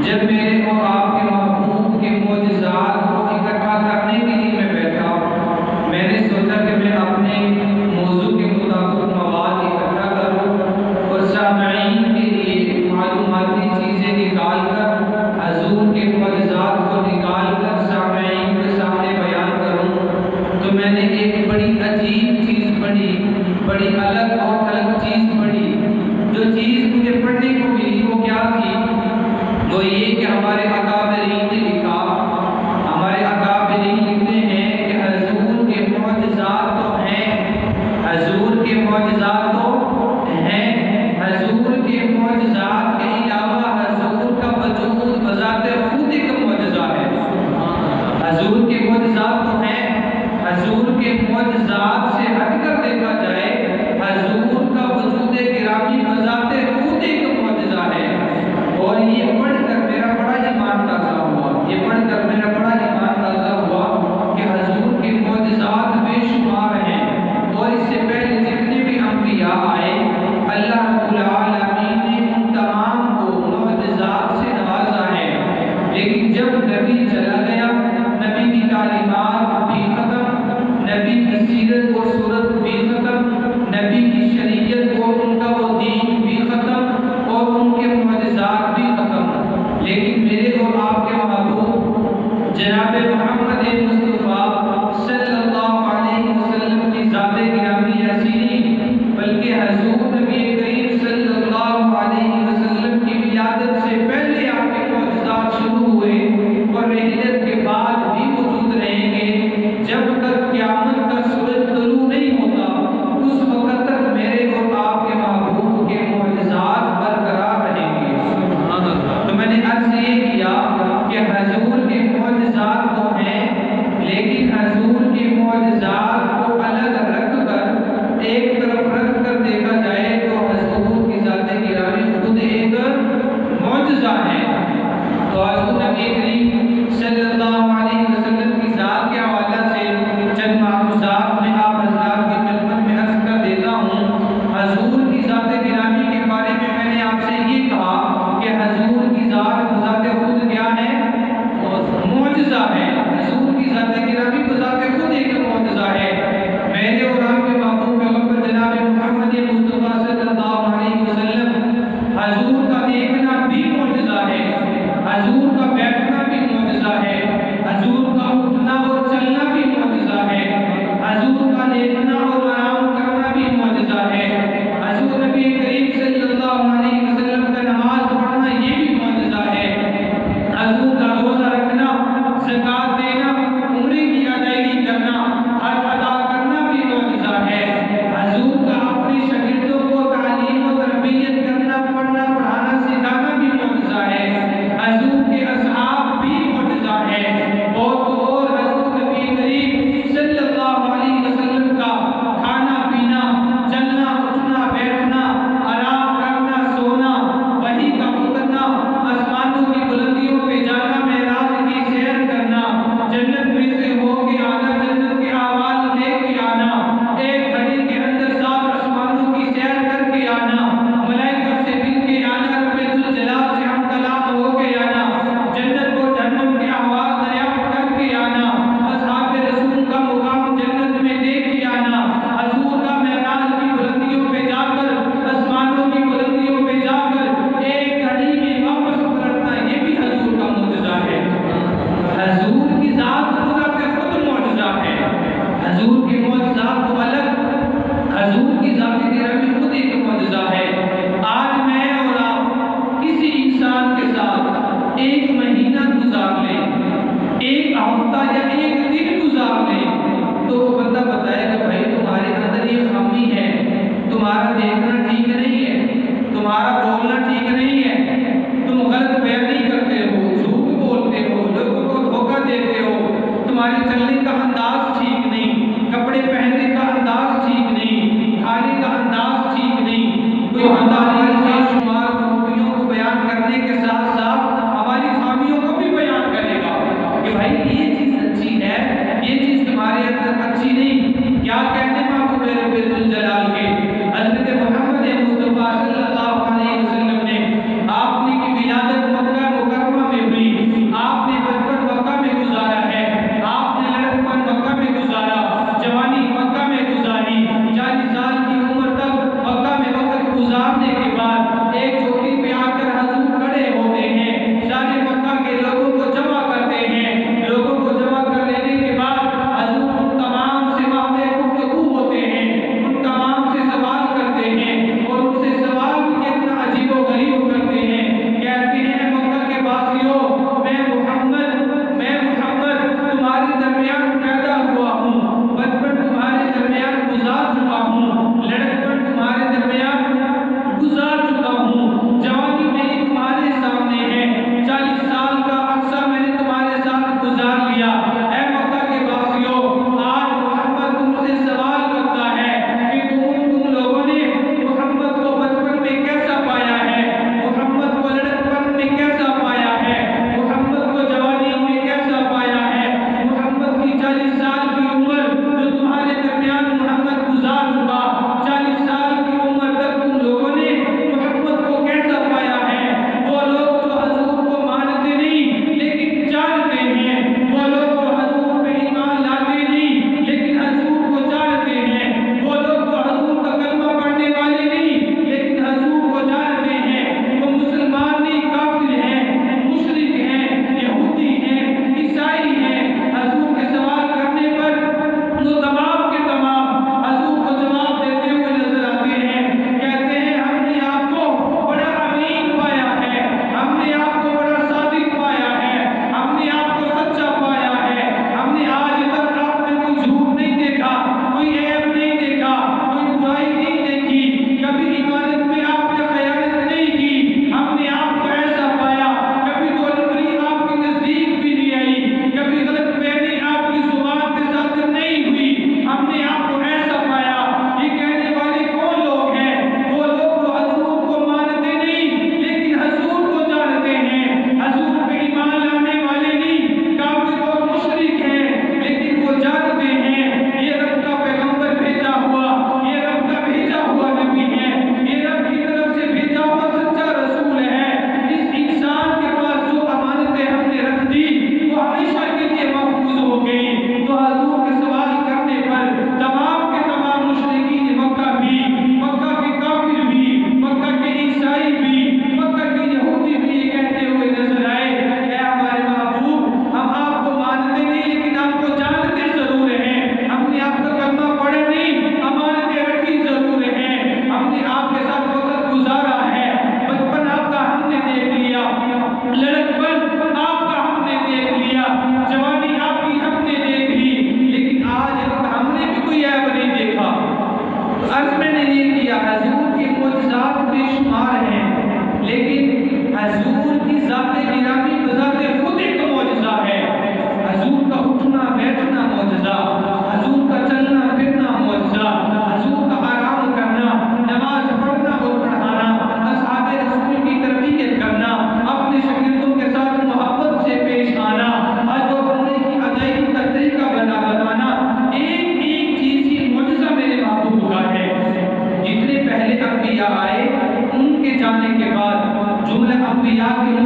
جب میرے اور آپ کے محبوب کے معجزات کو اکٹھا کرنے کے لیے میں بیٹھا، میں نے سوچا کہ میں اپنے موضوع کے مطابق مواد اکٹھا کروں اور سامعین کے لیے معلوماتی چیزیں نکال کر حضور کے معجزات کو نکال کر سامعین کے سامنے بیان کروں۔ تو میں نے ایک بڑی عجیب چیز پڑھی، بڑی الگ اور الگ چیز پڑھی۔ جو چیز مجھے پڑھنے کو ملی وہ کیا تھی؟ وہ یہ کہ ہمارے اکابرین نے لکھا، ہمارے اکابرین لکھتے ہیں کہ حضور کے معجزات تو ہیں، حضور کے معجزات تو ہیں، حضور کے معجزات کے علاوہ حضور کا وجود بذات خود ایک معجزہ ہے۔ حضور کے معجزات تو ہیں، حضور کے معجزات سے ہٹ کر دیکھا جائے حضور کا وجود گرامی بذات خود ایک معجزہ ہے۔ اور یہ پڑھ کر میرا بڑا ایمان تازہ ہوا، یہ پڑھ کر میرا بڑا ایمان تازہ ہوا کہ حضور کے معجزات بے شمار ہیں، اور اس سے پہلے جتنے بھی انبیاء آئے اللہ رب العالمین نے ان تمام کو معجزات سے نوازا ہے۔ لیکن جب نبی چلا گیا، نبی کی تعلیمات بھی ختم، نبی کی سیرت و صورت بھی ختم، نبی کی شریعت اور ان کا وہ دین بھی ختم، اور ان کے معجزات بھی ختم۔ لیکن میرے اور آپ کے محبوب جناب محمد مصطفیٰ صلی اللہ علیہ وسلم کی ذات گرامی ایسی نہیں، بلکہ حضور نبی کریم صلی اللہ علیہ وسلم کی ولادت سے پہلے آپ کے معجزات شروع ہوئے اور رحلت کے بعد بھی موجود رہیں گے۔ جب تک قیامت کا سورج طلوع نہیں ہوتا اس وقت تک میرے اور آپ کے محبوب کے معجزات برقرار رہیں گے۔ تو میں نے عرض یہ کیا کہ حضور کے معجزات تو ہیں، لیکن حضور کے معجزات کو الگ رکھ کر ایک طرف رکھ کر دیکھا جائے تو حضور کی ذات گرامی خود ایک معجزہ ہے۔ تو حضور نبی کریم صلی اللہ علیہ وسلم کی ذات کے حوالہ سے چند معروضات میں آپ حضرات کی خدمت میں عرض کر دیتا ہوں۔ حضور کی ذات گرامی کے بارے میں نے آپ سے یہ کہا کہ حضور کی ذات خود کیا ہے؟ معجزہ ہے۔ حضور کی ذات گرامی بذات خود ایک معجزہ ہے۔ میرے اور آپ کے محبوب پیغمبر جناب محمد مصطفیٰ صلی اللہ علیہ وسلم حضور کا دیکھنا بھی معجزہ ہے، حضور کا بیٹھنا بھی معجزہ ہے، حضور کا اٹھنا اور چلنا بھی معجزہ ہے، حضور کا لیٹنا اور آرام کرنا بھی معجزہ ہے، حضور نبی کریم صلی اللہ علیہ وسلم کا نماز پڑھنا یہ بھی معجزہ ہے، حضور کا روزہ رکھنا، زکوٰۃ دینا، عمرے کی ادائیگی کرنا، حج ادا کرنا بھی معجزہ ہے، حضور کا اپنے شاگردوں کو تعلیم و تربیت کرنا، پڑھنا پڑھانا سکھانا بھی معجزہ ہے، حضور کے اصحاب بھی معجزہ ہے، اور حضور نبی کریم صلی اللہ علیہ وسلم کا کھانا پینا، چلنا اٹھنا بیٹھنا، آرام کرنا سونا، وحی کا اترنا، آسمانوں کی بلندیوں پہ جانا، معراج کی سیر کرنا، جنت میں سے ہو کے آنا، جنت کے احوال لے کے آنا، ایک گھڑی کے اندر 7 آسمانوں کی سیر کر کے آنا، ملائکہ سے مل کے آنا، رب ذوالجلال سے ہم کلام ہو کے آنا، جنت و جہنم کے احوال دریافت کر کے آنا، اصحاب رسول کا مقام جنت میں دیکھ کے آنا، حضور کا معراج کی بلندیوں پہ جا کر، آسمانوں کی بلندیوں پہ جا کر ایک گھڑی میں واپس پلٹنا، یہ بھی حضور کا معجزہ ہے۔ حضور کی ذات بذات خود معجزہ ہے، حضور کے معجزات تو الگ، حضور کی ذات گرامی خود ایک معجزہ ہے۔ آج میں اور آپ کسی انسان کے ساتھ ایک مہینہ گزار لیں، ایک ہفتہ یا ایک دن گزار لیں، تو وہ بندہ بتائے کہ بھائی تمہارے اندر یہ خامی ہے، تمہارا دیکھنا ٹھیک نہیں ہے، تمہارا بولنا ٹھیک نہیں ہے، تم غلط بیانی کرتے ہو، جھوٹ بولتے ہو، لوگوں کو دھوکہ دیتے ہو، تمہارے چلنے کا انداز ٹھیک نہیں، کپڑے پہننے کا انداز ٹھیک نہیں، کھانے کا انداز ٹھیک نہیں۔ کوئی بندہ ہماری شمار خوبیوں کو بیان کرنے کے ساتھ ساتھ ہماری خامیوں کو بھی بیان کرے گا کہ بھائی یہ چیز اچھی ہے، یہ چیز تمہارے اندر اچھی نہیں۔ کیا کہنے محبوب رب ذوالجلال کے حضرت محمد مصطفیٰ صلی اللہ علیہ وسلم نے آپ نے کی ولادت مکہ مکرمہ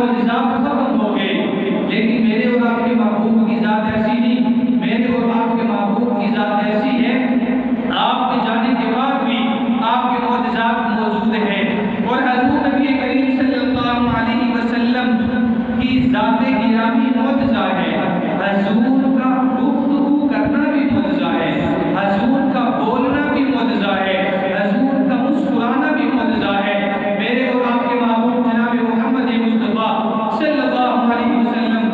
معجزات ختم ہو گئے، لیکن میرے اور آپ کے محبوب کی ذات ایسی نہیں، میرے اور آپ کے محبوب کی ذات ایسی ہے، آپ کے جانے کے بعد بھی آپ کے معجزات موجود ہیں۔ اور حضور نبی کریم صلی اللہ علیہ وسلم کی ذات گرامی معجزہ ہے، حضور کا گفتگو کرنا بھی معجزہ ہے، حضور کا بولنا بھی معجزہ ہے، حضور کا مسکرانا بھی معجزہ ہے۔ میرے اور آپ کے محبوب جناب محمد مصطفیٰ صلی اللہ علیہ وسلم،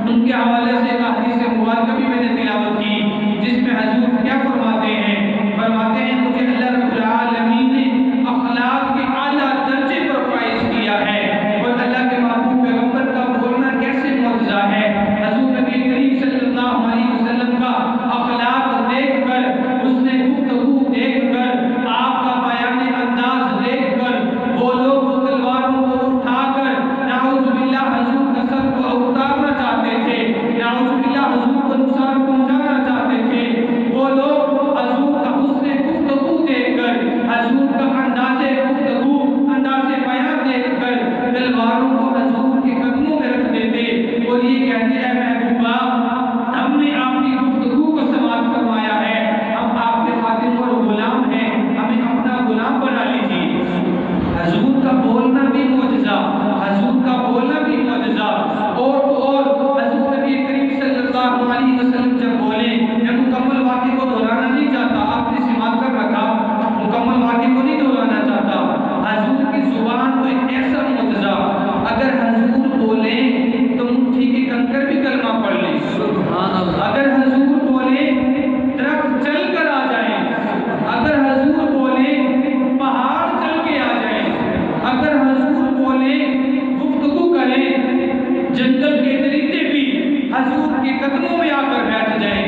ان کے حوالے سے حدیث مبارکہ بھی میں نے تلاوت کی، جس میں حضور کیا فرماتے ہیں؟ فرماتے ہیں مجھے اللہ رب العالمین نے اخلاق کے اعلیٰ درجے پر فائز کیا ہے، اور اللہ کے محبوب پیغمبر کا بولنا کیسے معجزہ ہے۔ حضور نبی کریم صلی اللہ علیہ وسلم کا اخلاق دیکھ کر، اس نے گفتگو دیکھ کر، آپ کا بیان انداز دیکھ کر، وہ لوگ جو تلواروں کو اٹھا کر نعوذ باللہ حضور کا سر کو اتارنا چاہتے تھے، نعوذ باللہ حضور کو نقصان پہنچانا چاہتے تھے، وہ لوگ حضور کا حسن گفتگو دیکھ کر، حضور کا انداز گفتگو، انداز بیان دیکھ کر تلواروں کو حضور کے قدموں میں رکھ دیتے اور یہ کہتے ہیں محبوبہ ہم نے آپ کی گفتگو کو سماعت فرمایا ہے، ہم آپ کے خادم اور غلام ہیں، ہمیں اپنا غلام بنا لیجیے۔ حضور کا بولنا بھی معجزہ، حضور کا بولنا بھی معجزہ، اور تو اور حضور نبی کریم صلی اللہ علیہ وسلم جب بولے، میں مکمل واقعے کو دہرانا نہیں چاہتا، آپ نے سماعت کر رکھا، مکمل واقعے کو نہیں دہرانا چاہتا۔ حضور کی زبان کو ایک ایسا معجزہ، اگر حضور بولیں تو مٹھی کے کنکر بھی کلمہ پڑھ لیں، اگر حضور بولیں درخت چل کر آ جائیں، اگر حضور بولیں پہاڑ چل کے آ جائیں، اگر حضور بولیں گفتگو کریں جنگل کے درندے بھی حضور کے قدموں میں آ کر بیٹھ جائیں۔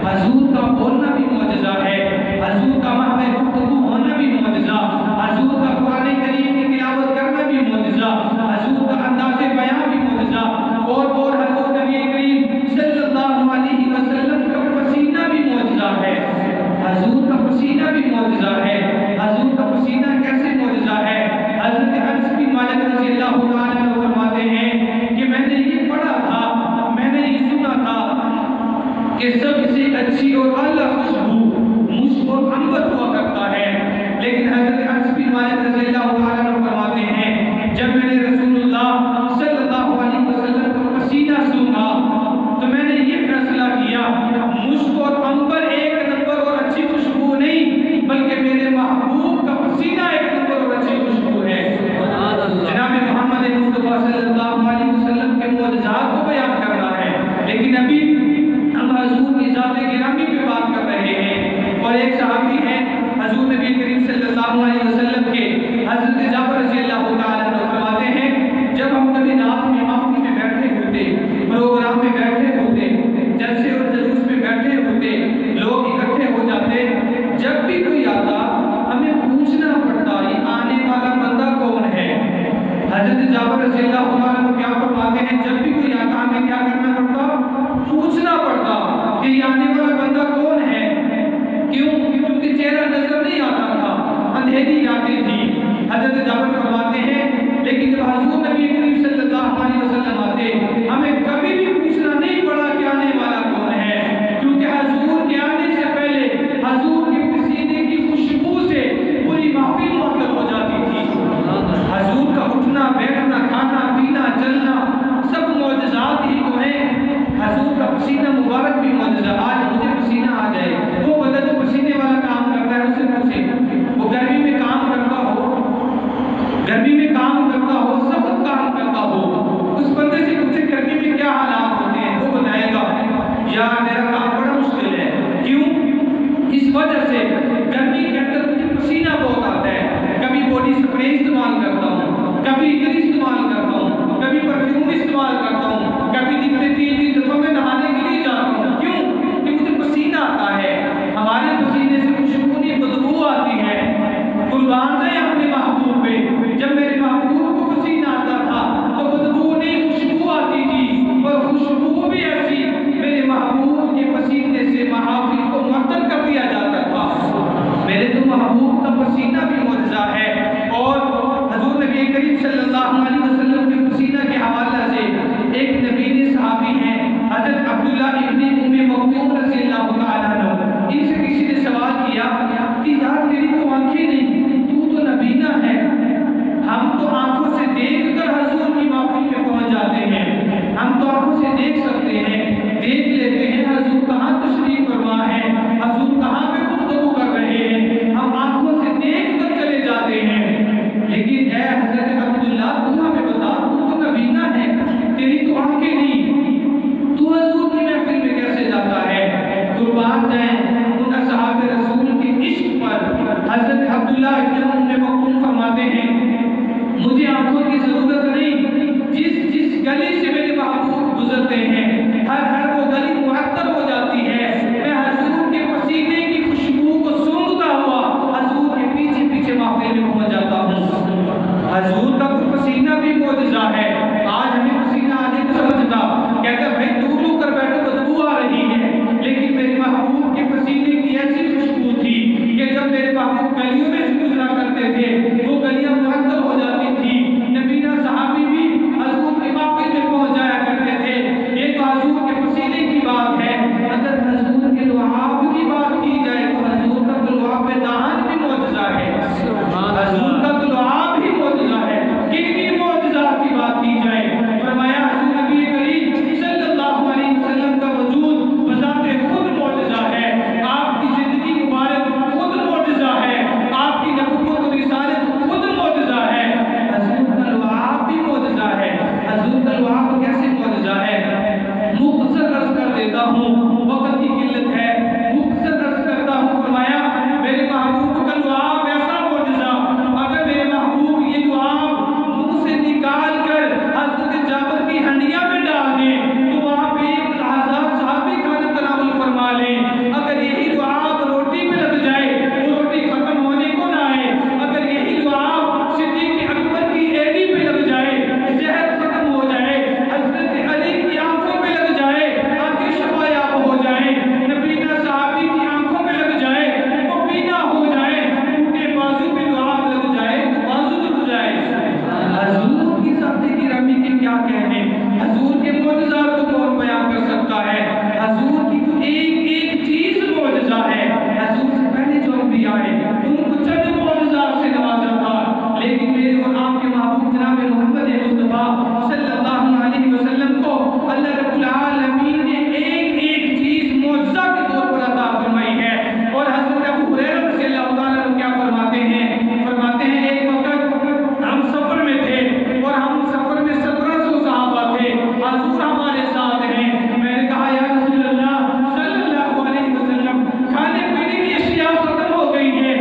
حضور کا بولنا بھی معجزہ ہے، حضور کا محو گفتگو ہونا بھی معجزہ، حضور کا قرآن کریم کی تلاوت کرنا بھی معجزہ، حضور کا انداز بیان بھی معجزہ، اور حضور نبی کریم صلی اللہ علیہ وسلم کا پسینہ بھی معجزہ ہے، حضور کا پسینہ بھی معجزہ ہے۔ حضور کا پسینہ کیسے معجزہ ہے؟ حضرت انس بن مالک رضی اللہ تعالیٰ عنہ فرماتے ہیں کہ میں نے یہ پڑھا تھا، میں نے یہ سنا تھا کہ سب سے اچھی اور اعلیٰ خوشبو مشک اور عنبر ہوا کرتا ہے، لیکن حضرت انس بن مالک رضی اللہ تعالیٰ عنہ فرماتے ہیں جب میں نے رسول اللہ صلی اللہ علیہ وسلم کا پسینہ سنا تو میں نے یہ فیصلہ کیا مشک اور عنبر ایک نمبر اور اچھی خوشبو نہیں، بلکہ میرے محبوب کا پسینہ ایک نمبر اور اچھی خوشبو ہے۔ جناب محمد مصطفیٰ صلی اللہ علیہ وسلم کے معجزات کو بیان کرنا ہے، لیکن ابھی ہم حضور کی ذات گرامی پہ بات کر رہے ہیں، اور ایک صحابی ہیں حضور نبی کریم صلی اللہ علیہ وسلم کے، حضرت جابر رضی اللہ تعالیٰ عنہ فرماتے ہیں جب ہم کبھی رات میں محفل میں بیٹھے ہوتے، پروگرام میں بیٹھے ہوتے، جلسے اور جلوس میں بیٹھے ہوتے، لوگ اکٹھے ہو جاتے، جب بھی کوئی آتا ہمیں پوچھنا پڑتا یہ آنے والا بندہ کون ہے۔ حضرت جابر رضی اللہ تعالیٰ عنہ کیا فرماتے ہیں جب بھی کوئی آتا ہمیں کیا کرنا پڑتا؟ پوچھنا پڑتا کہ یہ آنے والا بندہ کون ہے۔ کیوں؟ کیونکہ چہرہ نظر نہیں آتا تھا، اندھیری راتیں تھی۔ حضرت جابر فرماتے ہیں لیکن جب حضور نبی کریم صلی اللہ علیہ وسلم آتے ہمیں کبھی بھی پوچھنا نہیں پڑا کہ آنے والا کون ہے، کیونکہ حضور کے آنے سے پہلے حضور کے پسینے کی خوشبو سے پوری محفل معطر ہو جاتی تھی۔ حضور کا اٹھنا بیٹھنا کھانا پینا چلنا سب معجزات ہی تو ہیں۔ حضور کا پسینہ مبارک بھی معجزہ، آج مجھے پسینہ آ جائے، وہ بندہ جو پسینے والا کام کرتا ہے اس سے پوچھیں، وہ گرمی میں کام کرتا ہو، گرمی میں کام کرتا ہو، سخت کام کرتا ہو، اس بندے سے پوچھیں گرمی میں کیا حالات ہوتے ہیں، وہ بتائے گا یا میرا کام بڑا مشکل ہے۔ کیوں؟ اس وجہ سے گرمی کے اندر مجھے پسینہ بہت آتا ہے، کبھی باڈی سپرے استعمال کرتا ہوں، کبھی عطر استعمال کرتا ہوں، کبھی پرفیوم استعمال کرتا ہوں، کبھی دن میں 3 دفعہ میں نہانے کے لیے جاتا ہوں۔ کیوں؟ کہ مجھے پسینہ آتا ہے، ہمارے پسینے سے خوشبو نہیں بدبو آتی ہے۔ قربان جائیں اپنے محبوب پہ، جب میرے محبوب کو پسینہ آتا تھا تو بدبو نہیں خوشبو آتی تھی، اور خوشبو بھی ایسی میرے محبوب کے پسینے سے محافل کو معطر کر دیا جاتا تھا۔ میرے تو محبوب کا پسینہ بھی معجزہ ہے، اور حضور نبی کریم صلی اللہ علیہ وسلم کے پسینہ کے حوالے عبداللہ ابن ام مکتوم فرماتے ہیں مجھے آنکھوں کی ضرورت نہیں، جس گلی سے میرے محبوب گزرتے ہیں ہر وہ گلی معطر ہو جاتی ہے، میں حضور کے پسینے کی خوشبو کو سونگھتا ہوا حضور کے پیچھے پیچھے محفل میں پہنچ جاتا ہوں۔ حضور کا پسینہ بھی معجزہ ہے۔ آج ہمیں پسینہ آج نہیں سمجھتا، کہتا ہے بھائی دور ہو کر بیٹھو بدبو آ رہی ہے، لیکن میرے محبوب کے پسینے کی ایسی خوشبو تھی کہ جب میرے محبوب گلیوں میں سے گزرا کرتے تھے وہ گلیاں معطر ہو جاتی تھی، نبینا صحابی بھی حضور کے محفل میں پہنچ جایا کرتے تھے۔ یہ تو حضور کے پسینے کی بات ہے، اگر حضور کے لعاب کی بات کی جائے تو حضور کا لعاب دہن بھی معجزہ ہے، حضور کا لعاب بھی معجزہ ہے۔ کن کن معجزات کی بات کی جائے، فرمایا حضور نبی کریم صلی اللہ علیہ وسلم کا وجود بذات خود معجزہ ہے، آپ کی زندگی مبارک خود معجزہ ہے، آپ کی نبوت و رسالت خود معجزہ ہے، حضور کا لعاب بھی معجزہ ہے۔ حضور کا لعاب کیسے معجزہ ہے؟ مختصر عرض کر دیتا ہوں، وقت کی قلت ہے، مختصر عرض کرتا ہوں۔ فرمایا میرے محبوب کا لعاب ایسا معجزہ، اگر میرے محبوب یہ لعاب منہ سے نکال کر حضرت جابر کی ہنڈیاں میں ڈال دیں تو وہاں پہ 1000 صحابی کھانا تناول فرما لیں۔ اگر یہی لعاب روٹی پہ لگ جائے وہ روٹی ختم ہونے کو نہ آئے، اگر یہی لعاب صدیق اکبر کی ایڑی پہ لگ جائے زہر ختم ہو جائے، حضرت علی کی آنکھوں پہ لگ جائے آنکھیں شفا یاب ہو جائیں، نبینا صحابی کی آنکھوں پہ لگ جائے وہ بینا ہو جائے، ٹوٹے بازو پہ لعاب لگ جائے تو بازو ٹوٹ جائے۔ حضور کی ذات گرامی کے کیا کہنے، حضور کے معجزات کو کون بیان کر سکتا ہے؟ حضور کی تو ایک ایک چیز معجزہ ہے۔ حضور سے پہلے جو انبیاء آئے ان کو چند معجزات سے نوازا تھا، لیکن میرے اور آپ کے محبوب جناب محمد مصطفیٰ صلی اللہ علیہ وسلم کو اللہ رب العالمین نے ایک ایک چیز معجزہ کے طور پر عطا فرمائی ہے۔ اور حضرت ابو ہریرہ رضی اللہ تعالیٰ عنہ کیا فرماتے ہیں ایک وقت ہم سفر میں تھے اور ہم سفر میں 1700 صحابہ تھے، حضور ہمارے ساتھ ہیں۔ میں نے کہا یا رسول اللہ صلی اللہ علیہ وسلم کھانے پینے کی اشیاء ختم ہو گئی ہیں،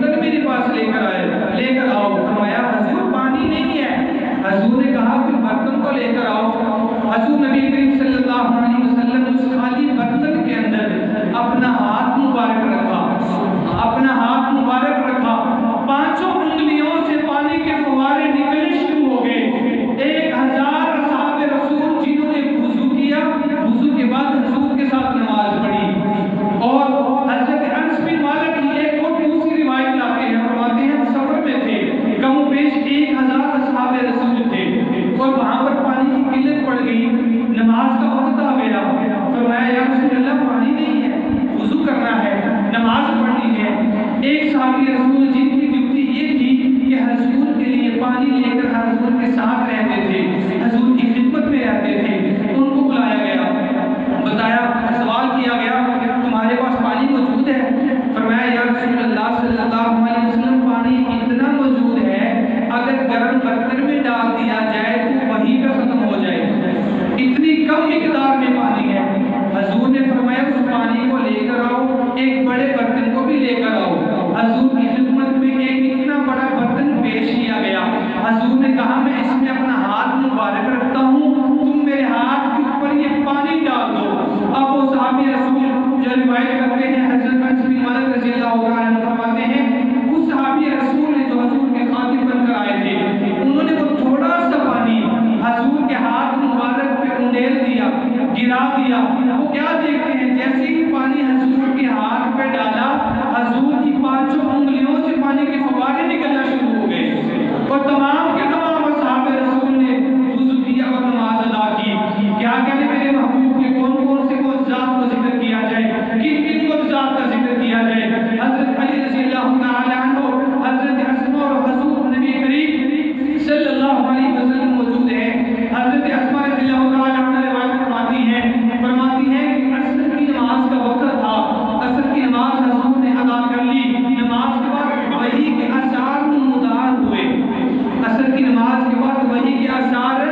برتن میرے پاس لے کر آؤ۔ فرمایا حضور پانی نہیں ہے۔ حضور نے کہا کہ برتن کو لے کر آؤ۔ حضور نبی کریم صلی اللہ علیہ وسلم نے اس خالی برتن کے اندر اپنا ہاتھ مبارک رکھا، اپنا ہاتھ مبارک رکھا، پانچوں انگلیوں سے پانی کے فوارے نکلنے شروع ہو گئے۔ 1000 اصحاب رسول جنہوں نے وضو کیا، وضو کے بعد حضور کے ساتھ نماز پڑھی۔ اور حضرت انس بن مالک کی ایک اور دوسری روایت لاتے ہیں، فرماتے ہیں سفر میں تھے، کم و بیش 1000 اصحاب رسول تھے، اور وہاں پر پانی کی قلت پڑ گئی، نماز کا وقت آ گیا۔ فرمایا یا رسول اللہ پانی نہیں ہے، وضو کرنا ہے، نماز پڑھنی ہے۔ ایک صحابی رسول جن کی ڈیوٹی یہ تھی کہ حضور کے لیے پانی لے کر حضور کے ساتھ رہتے تھے، حضور کی خدمت میں رہتے تھے، ان کو بلایا گیا، بتایا، سوال کیا گیا تمہارے پاس پانی موجود ہے؟ فرمایا یا رسول اللہ صلی اللہ علیہ وسلم پانی اتنا موجود ہے اگر گرم برتن میں ڈال دیا جائے تو وہیں پہ ختم ہو جائے، اتنی کم مقدار میں پانی ہے۔ حضور نے فرمایا اس پانی کو لے کر آؤ، ایک بڑے برتن کو بھی لے کر آؤ۔ حضور کی خدمت میں ایک اتنا بڑا برتن پیش کیا گیا۔ حضور نے کہا میں اس میں اپنا ہاتھ مبارک رکھتا ہوں، تم میرے ہاتھ کے اوپر یہ پانی ڈال دو۔ اب وہ صحابی رسول جو روایت کرتے ہیں حضرت انس بن مالک رضی اللہ عنہ فرماتے ہیں اس صحابی رسول نے جو حضور کے خادم بن کر آئے تھے، انہوں نے وہ تھوڑا سا پانی حضور کے ہاتھ مبارک پہ انڈیل دیا، گرا دیا۔ وہ کیا دیکھتے ہیں جیسے ہی پانی حضور کے ہاتھ پہ ڈالا، حضور کی پانچوں انگلیوں سے پانی کے فوارے نکلنا شروع ہو گئے، اور تمام کے تمام اصحاب رسول نے وضو کیا اور نماز ادا کی۔ کیا کہتے میرے محبوب کے کون کون سے ذات کا ذکر کیا جائے، کن کن کو ذات کا ذکر کیا جائے؟ حضرت علی رضی اللہ تعالی عنہ، حضرت اسماء اور حضور نبی کریم صلی اللہ علیہ وسلم موجود ہیں۔ حضرت اسماء رضی اللہ تعالی عنہ روایت فرماتی ہیں کہ عصر کی نماز کا وقت تھا، عصر کی نماز حضور نے ادا کر لی، نماز کے بعد وحی کے اثار نمودار ہوئے، عصر کی نماز کے بعد وحی کے اثار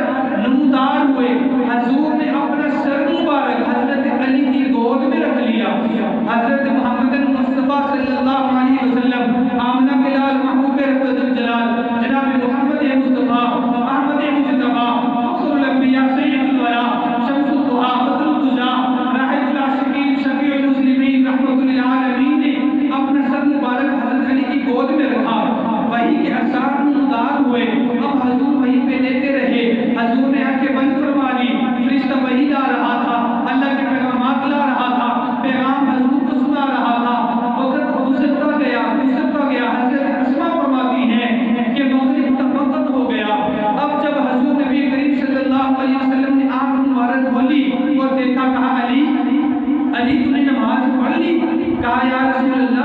نمودار ہوئے۔ حضور نے اپنا سر مبارک حضرت علی کی گود میں رکھ لیا۔ حضرت محمد مصطفیٰ صلی اللہ علیہ وسلم، آمنہ بلال محبوب رب الجلال جناب محمد مصطفیٰ احمد مجتبیٰ فخر الانبیاء سید الورا شمس الضحیٰ بدر الدجیٰ راحت العاشقین شفیع المسلمین رحمت للعالمین نے اپنا سر مبارک حضرت علی کی گود میں رکھا۔ وحی کے اثار نمودار ہوئے۔ اب حضور وحی پہ لیتے رہے، حضور نے آنکھیں بند فرما لی، فرشتہ وحی لا رہا تھا، اللہ کے پیغامات لا رہا تھا، پیغام حضور کو سنا رہا تھا۔ وقت گزرتا گیا۔ حضرت اسماء فرماتی ہیں کہ مغرب کا وقت ہو گیا۔ اب جب حضور نبی کریم صلی اللہ علیہ وسلم نے آنکھ مبارک کھولی اور دیکھا، کہا علی تو نے نماز پڑھ لی؟ کہا یا رسول اللہ